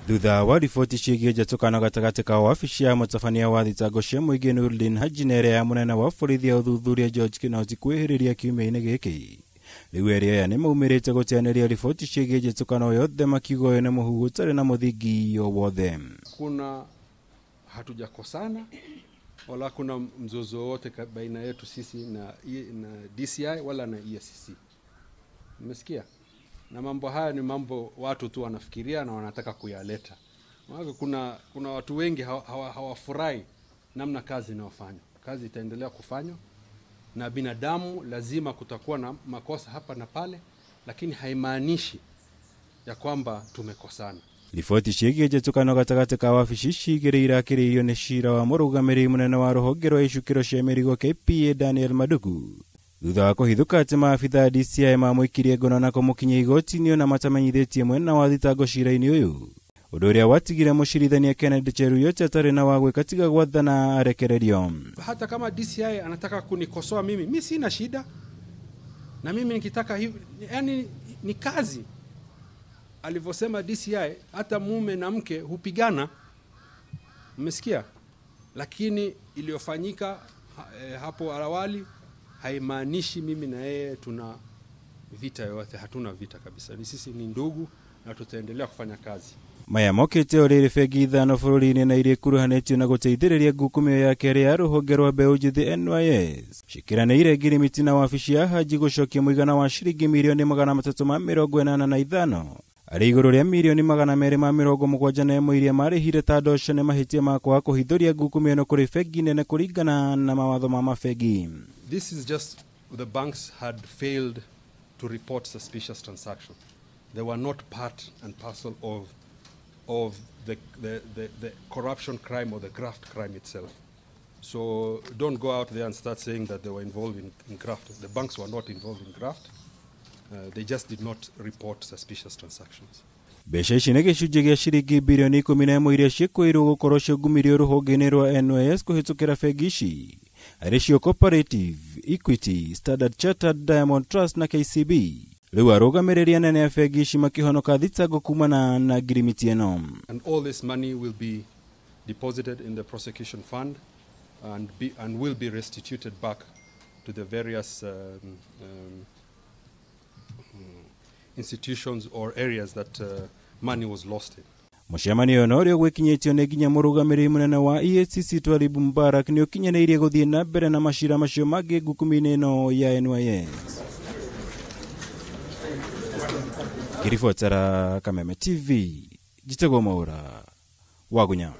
Thutha wa riboti ciĩgiĩ njatũkano gatagati ka wabici ya mũtabania wa thitango cia mũingĩ Nurdin Haji na ĩrĩa ya mũnene wa borithi ya ũthuthuria George Kinoti kwĩhĩrĩria kiumia-inĩ gĩkĩ. Rĩu erĩ aya nĩ maumĩrĩte gũteanĩria riboti ciĩgiĩ njatũkano yothe makiuga ũyũ nĩ mũhuhu ũtarĩ na mũthingi o wothe. Kuna hatujakosana wala kuna mzozo wote baina yetu sisi na DCI wala na EACC. Umesikia? Na mambo haya ni mambo watu tu wanafikiria na wanataka kuyaleta. Kuna watu wengi hawafurahi namna kazi inayofanywa. Kazi itaendelea kufanywa na binadamu lazima kutakuwa na makosa hapa na pale, lakini haimaanishi ya kwamba tumekosana. Riboti ciĩgiĩ njatũkano gatagati ka wabici cigĩrĩ irakĩrĩirio nĩ cira wa mũrũgamĩrĩri mũnene wa rũhonge rwa icukĩro cia mĩrigo KPA Daniel Maduku. Thutha wa kũhithũka atĩ maabitha DCI mamũikirie ngono na kũmũkinyia igoti-inĩ na matamenyithĩtie mwena wa thitango cira-inĩ ũyũ, ũndũ ũrĩa watigire mũcirithania Kennedy Cheruiyot atarĩ na wa gwĩka tiga gwathana arekererio. Hata kama DCI anataka kunikosoa mimi sina shida, na mimi nikitaka hivi, yani ni kazi. Alivyosema DCI, hata mume na mke hupigana, umesikia? Lakini iliyofanyika hapo awali haimaanishi mimi na yeye tuna vita yote. Hatuna vita kabisa, ni sisi ni ndugu na tutaendelea kufanya kazi. Maya mokĩte ũrĩrĩ bengi ithano bũrũri-inĩ na irĩ kuruhanĩtio na gũteithĩrĩria ngukumio ya kerĩ ya rũhonge rwa mbeũ njĩthĩ NYS cikiranĩire ngirimiti na wabici ya Haji gũcokia mũigana wa ciringi mirioni 385 arĩ igũrũ rĩa mirioni 271 iria marĩhire ta ndosho nĩ mahĩtia ma kwaga kũhithũria ngukumio ĩno kũrĩ bengi nene kũringana na mawatho ma mabengi. This is just the banks had failed to report suspicious transactions. They were not part and parcel of the corruption crime or the graft crime itself. So don't go out there and start saying that they were involved in graft. The banks were not involved in graft. They just did not report suspicious transactions. Mbeca ici nĩ gĩcunjĩ gĩa ciringi birioni 11 iria ciĩkũirwo gũkorwo ciungumirio rũhonge-inĩ rwa NYS kũhĩtũkĩra bengi ici arĩ cio Cooperative, Equity, Standard Chartered, Diamond Trust na KCB. Rĩu arũgamĩrĩri anene a bengi ici makĩhonoka thitango kumana na ngirimiti ĩno. And all this money will be deposited in the prosecution fund and will be restituted back to the various institutions or areas that money was lost in. Mũcemanio ũno ũrĩa gwĩkinyĩtio nĩ nginya mũrũgamĩrĩri mũnene wa EACC Twalibu Mubarak nĩ ũkinyanĩirie gũthiĩ na mbere na macira macio mangĩ ngukumio-inĩ ĩno ya NYS. Kiribotera Kameme TV, Jitego Maura, Wagunya.